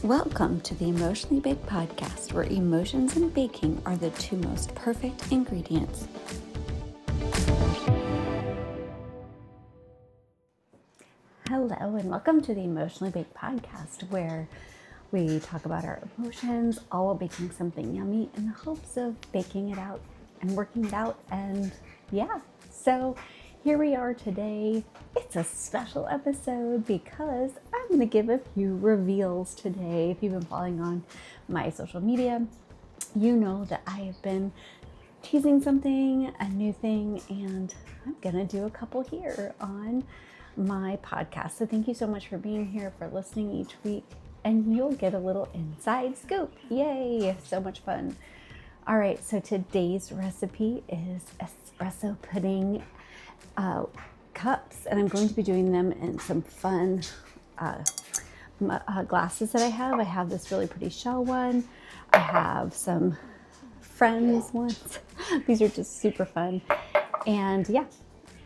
Welcome to the Emotionally Baked podcast, where emotions and baking are the two most perfect ingredients. Hello, and welcome to the Emotionally Baked podcast, where we talk about our emotions, all while baking something yummy in the hopes of baking it out and working it out. And so here we are today. It's a special episode because I'm going to give a few reveals today. If you've been following on my social media, you know that I have been teasing something, a new thing, and I'm going to do a couple here on my podcast. So thank you so much for being here, for listening each week, and you'll get a little inside scoop. Yay! So much fun. All right, so today's recipe is espresso pudding cups, and I'm going to be doing them in some fun glasses that I have. I have this really pretty shell one. I have some friends ones. These are just super fun. And yeah,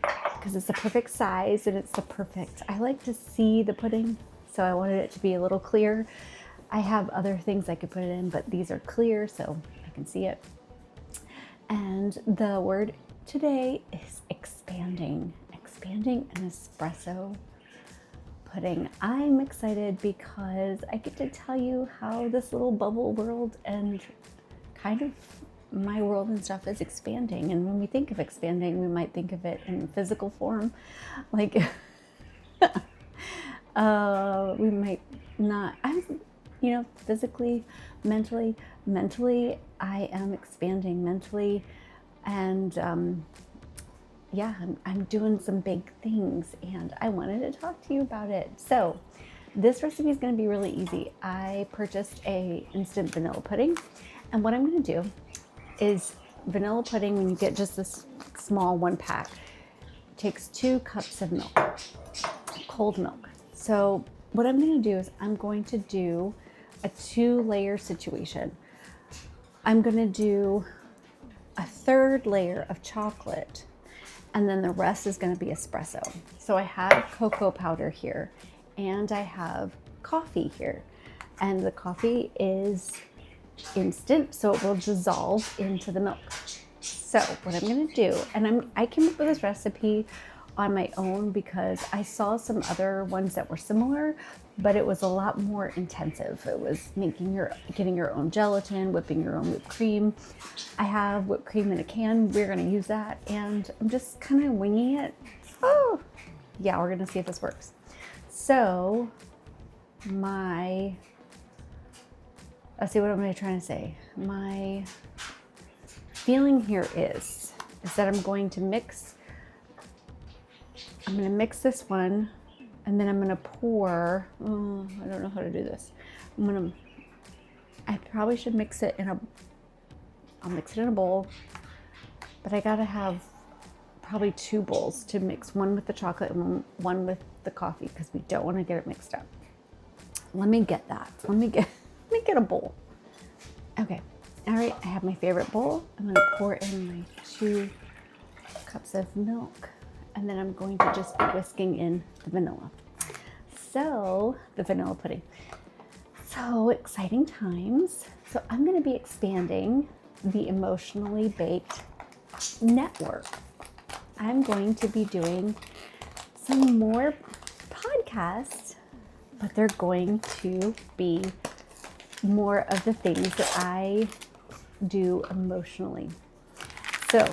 because it's the perfect size and it's the perfect, I like to see the pudding, so I wanted it to be a little clear. I have other things I could put it in, but these are clear so I can see it. And the word today is expanding an espresso pudding. I'm excited because I get to tell you how this little bubble world and kind of my world and stuff is expanding. And when we think of expanding, we might think of it in physical form, like we might not. Physically, mentally, I am expanding mentally, and I'm doing some big things, and I wanted to talk to you about it. So this recipe is going to be really easy. I purchased a instant vanilla pudding, and what I'm going to do is vanilla pudding, when you get just this small one pack, takes 2 cups of milk, cold milk. So what I'm going to do is I'm going to do a 2-layer situation. I'm going to do a 3rd layer of chocolate, and then the rest is going to be espresso. So I have cocoa powder here, and I have coffee here, and the coffee is instant, so it will dissolve into the milk. So what I'm going to do, and I came up with this recipe on my own because I saw some other ones that were similar, but it was a lot more intensive. It was getting your own gelatin, whipping your own whipped cream. I have whipped cream in a can. We're going to use that, and I'm just kind of winging it. Oh, yeah, we're going to see if this works. So let's see, what am I trying to say? My feeling here is that I'm going to mix this one, and then I'm going to pour, I don't know how to do this. I probably should I'll mix it in a bowl, but I got to have probably 2 bowls to mix, one with the chocolate and one with the coffee, because we don't want to get it mixed up. Let me get a bowl. Okay. All right. I have my favorite bowl. I'm going to pour in my 2 cups of milk, and then I'm going to just be whisking in the vanilla. So the vanilla pudding. So exciting times. So I'm going to be expanding the Emotionally Baked network. I'm going to be doing some more podcasts, but they're going to be more of the things that I do emotionally. So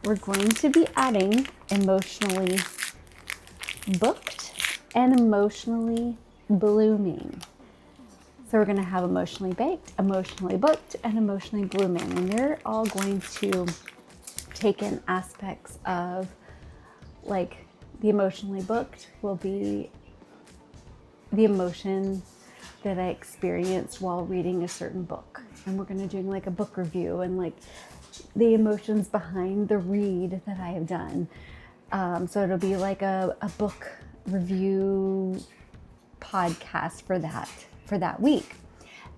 we're going to be adding emotionally booked and emotionally blooming. So we're going to have emotionally baked, emotionally booked, and emotionally blooming. And they're all going to take in aspects of, like, the emotionally booked will be the emotion that I experienced while reading a certain book. And we're going to do like a book review and like the emotions behind the read that I have done. So it'll be like a book review podcast for that week.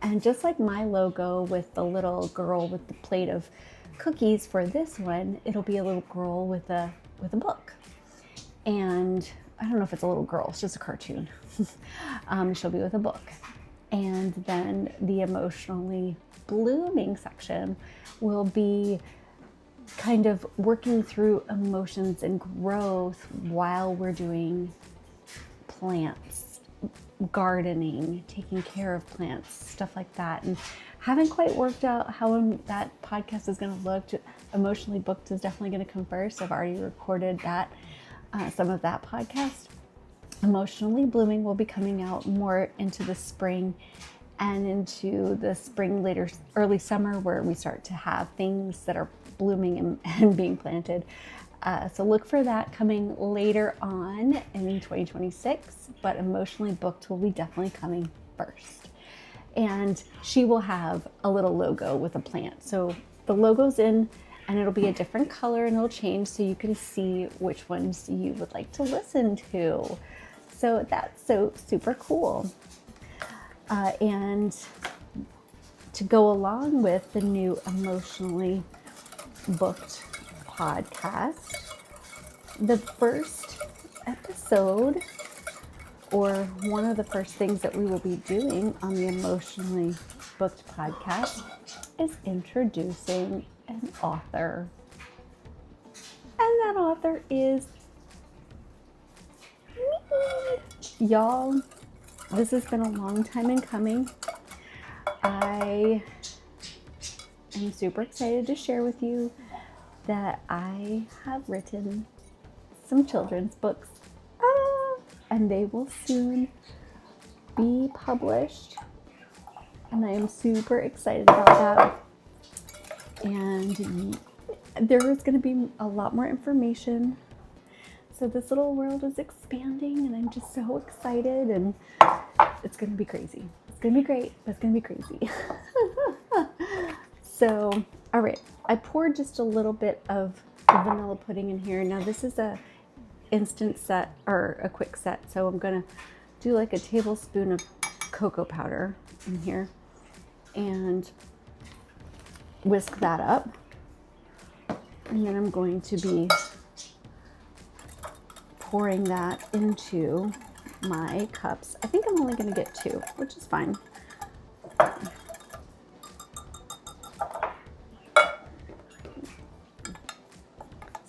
And just like my logo with the little girl with the plate of cookies for this one, it'll be a little girl with a book. And I don't know if it's a little girl, it's just a cartoon. She'll be with a book. And then the emotionally blooming section will be kind of working through emotions and growth while we're doing plants, gardening, taking care of plants, stuff like that. And haven't quite worked out how that podcast is going to look. Emotionally booked is definitely going to come first. I've already recorded that, some of that podcast. Emotionally blooming will be coming out more into the spring and into the spring, later early summer, where we start to have things that are blooming and being planted. So look for that coming later on in 2026, but emotionally booked will be definitely coming first. And she will have a little logo with a plant. So the logo's in, and it'll be a different color, and it'll change so you can see which ones you would like to listen to. So that's so super cool. And to go along with the new emotionally booked podcast, the first episode, or one of the first things that we will be doing on the emotionally booked podcast, is introducing an author. And that author is me. Y'all, this has been a long time in coming. I am super excited to share with you that I have written some children's books, and they will soon be published, and I am super excited about that. And there is going to be a lot more information. So this little world is expanding, and I'm just so excited, and it's going to be crazy. It's going to be great, but it's going to be crazy. So, all right, I poured just a little bit of the vanilla pudding in here. Now this is a instant set, or a quick set. So I'm going to do like a tablespoon of cocoa powder in here and whisk that up. And then I'm going to be pouring that into my cups. I think I'm only going to get 2, which is fine.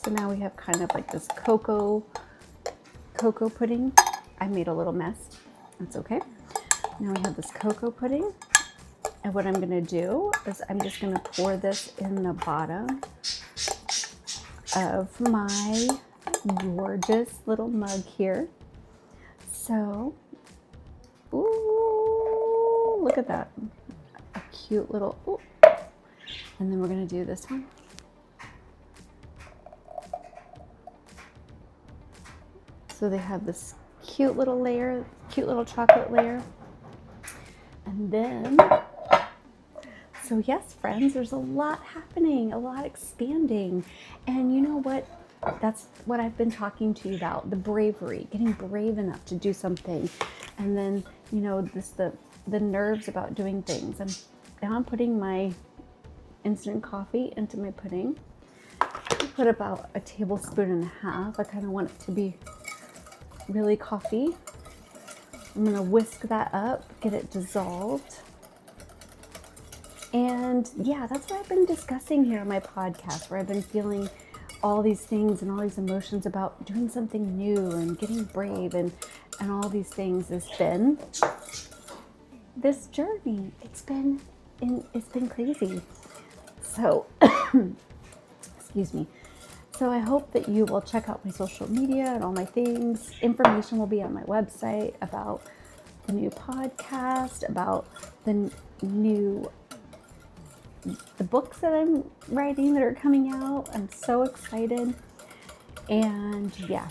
So now we have kind of like this cocoa pudding. I made a little mess. That's okay. Now we have this cocoa pudding. And what I'm going to do is I'm just going to pour this in the bottom of my gorgeous little mug here. So, ooh, look at that. A cute little, ooh. And then we're going to do this one. So they have this cute little layer, cute little chocolate layer. And then, so yes, friends, there's a lot happening, a lot expanding. And you know what? That's what I've been talking to you about, the bravery, getting brave enough to do something. And then, you know, the nerves about doing things. And now I'm putting my instant coffee into my pudding. I put about 1.5 tablespoons. I kind of want it to be really coffee. I'm gonna whisk that up, get it dissolved. And yeah, that's what I've been discussing here on my podcast, where I've been feeling all these things and all these emotions about doing something new and getting brave and all these things. Has been this journey. It's been crazy. So excuse me. So I hope that you will check out my social media and all my things. Information will be on my website about the new podcast, about the books that I'm writing that are coming out. I'm so excited. And yeah,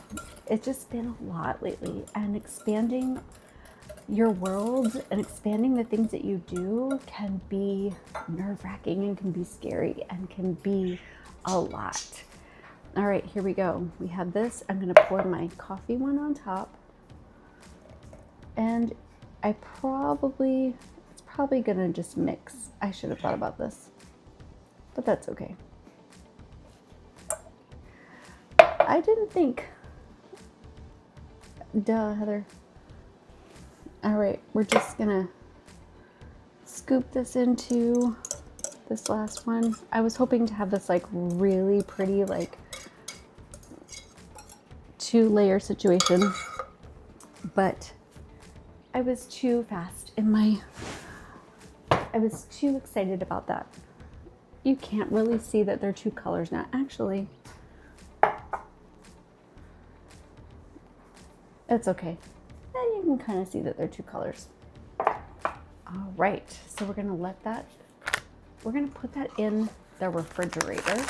it's just been a lot lately, and expanding your world and expanding the things that you do can be nerve-wracking and can be scary and can be a lot. All right, here we go. We have this. I'm going to pour my coffee one on top. And it's probably going to just mix. I should have thought about this, but that's okay. I didn't think. Duh, Heather. All right, we're just going to scoop this into this last one. I was hoping to have this like really pretty like 2-layer situation, but I was too fast I was too excited about that. You can't really see that they're 2 colors now. Actually, it's okay. You can kind of see that they're 2 colors. All right, so we're gonna put that in the refrigerator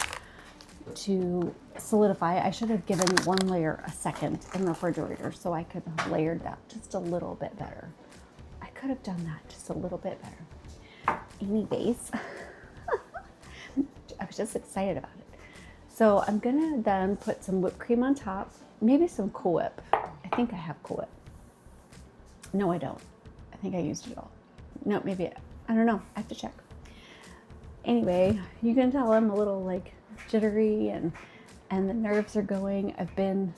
to solidify. I should have given 1 layer a second in the refrigerator so I could have layered that just a little bit better. I could have done that just a little bit better. Anyways, I was just excited about it. So I'm gonna then put some whipped cream on top, maybe some Cool Whip. I think I have Cool Whip. No, I don't. I think I used it all. No, maybe, I don't know. I have to check. Anyway, you can tell I'm a little like jittery and the nerves are going. I've been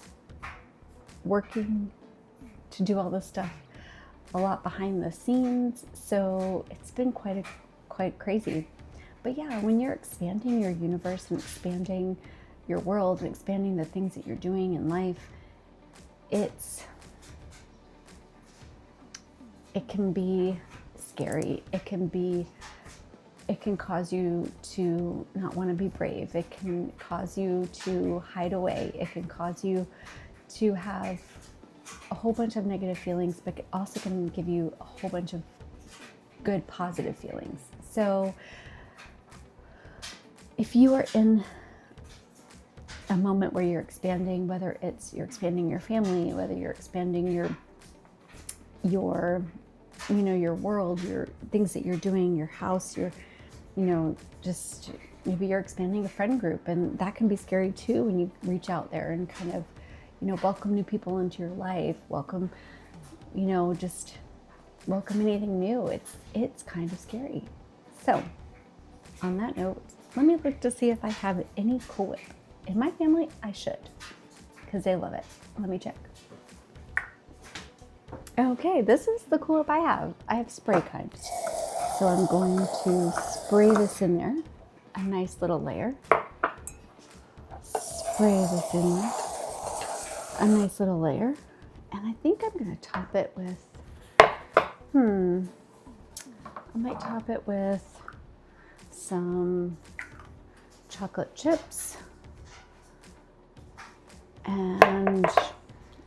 working to do all this stuff a lot behind the scenes, so it's been quite crazy. But yeah, when you're expanding your universe and expanding your world and expanding the things that you're doing in life, it can be scary. It can cause you to not want to be brave. It can cause you to hide away. It can cause you to have a whole bunch of negative feelings, but it also can give you a whole bunch of good, positive feelings. So if you are in a moment where you're expanding, whether it's you're expanding your family, whether you're expanding your world, your things that you're doing, your house, just maybe you're expanding a friend group, and that can be scary too when you reach out there and kind of, welcome new people into your life, welcome anything new. It's kind of scary. So on that note, let me look to see if I have any Cool Whip. In my family, I should, because they love it. Let me check. Okay, this is the Cool Whip I have. I have spray kind. So I'm going to spray this in there, a nice little layer. Spray this in there, a nice little layer. And I think I'm going to top it with, I might top it with some chocolate chips and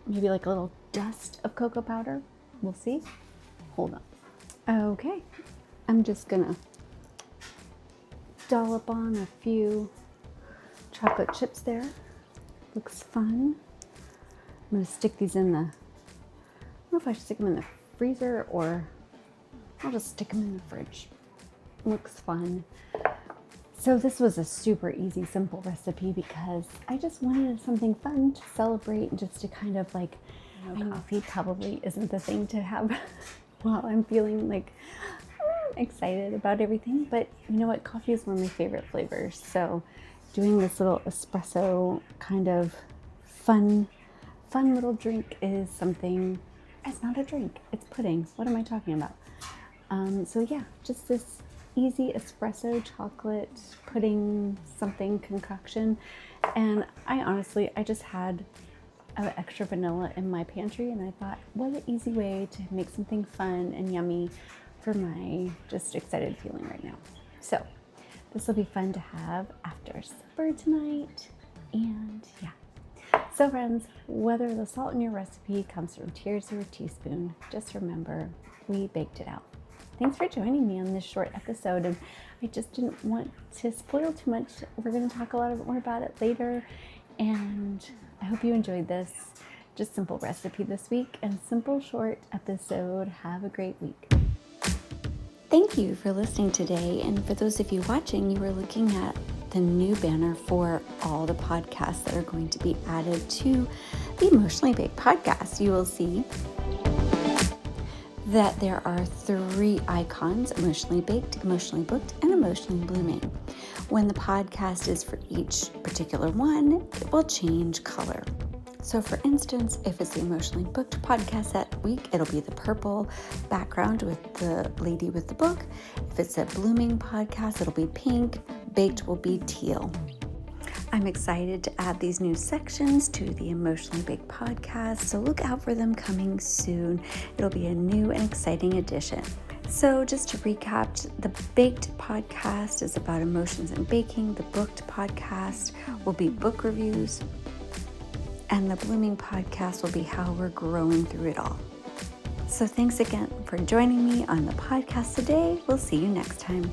maybe like a little dust of cocoa powder. We'll see. Hold on. Okay. I'm just gonna dollop on a few chocolate chips there. Looks fun. I'm gonna stick these in I don't know if I should stick them in the freezer or I'll just stick them in the fridge. Looks fun. So this was a super easy, simple recipe because I just wanted something fun to celebrate and just to kind of like, coffee probably isn't the thing to have while I'm feeling like excited about everything. But you know what? Coffee is one of my favorite flavors. So doing this little espresso kind of fun little drink is something. It's not a drink. It's pudding. What am I talking about? So yeah, just this easy espresso chocolate pudding something concoction. And I just had extra vanilla in my pantry, and I thought, what an easy way to make something fun and yummy for my just excited feeling right now. So this will be fun to have after supper tonight. And yeah. So friends, whether the salt in your recipe comes from tears or a teaspoon, just remember, we baked it out. Thanks for joining me on this short episode, and I just didn't want to spoil too much. We're going to talk a lot more about it later, and I hope you enjoyed this. Just simple recipe this week and simple short episode. Have a great week. Thank you for listening today, and for those of you watching, you are looking at the new banner for all the podcasts that are going to be added to the Emotionally Baked podcast. You will see that there are 3 icons: emotionally baked, emotionally booked, and emotionally blooming. When the podcast is for each particular one, it will change color. So for instance, if it's the Emotionally Booked podcast that week, it'll be the purple background with the lady with the book. If it's a Blooming podcast, it'll be pink. Baked will be teal. I'm excited to add these new sections to the Emotionally Baked podcast, so look out for them coming soon. It'll be a new and exciting addition. So just to recap, the Baked podcast is about emotions and baking. The Booked podcast will be book reviews. And the Blooming podcast will be how we're growing through it all. So thanks again for joining me on the podcast today. We'll see you next time.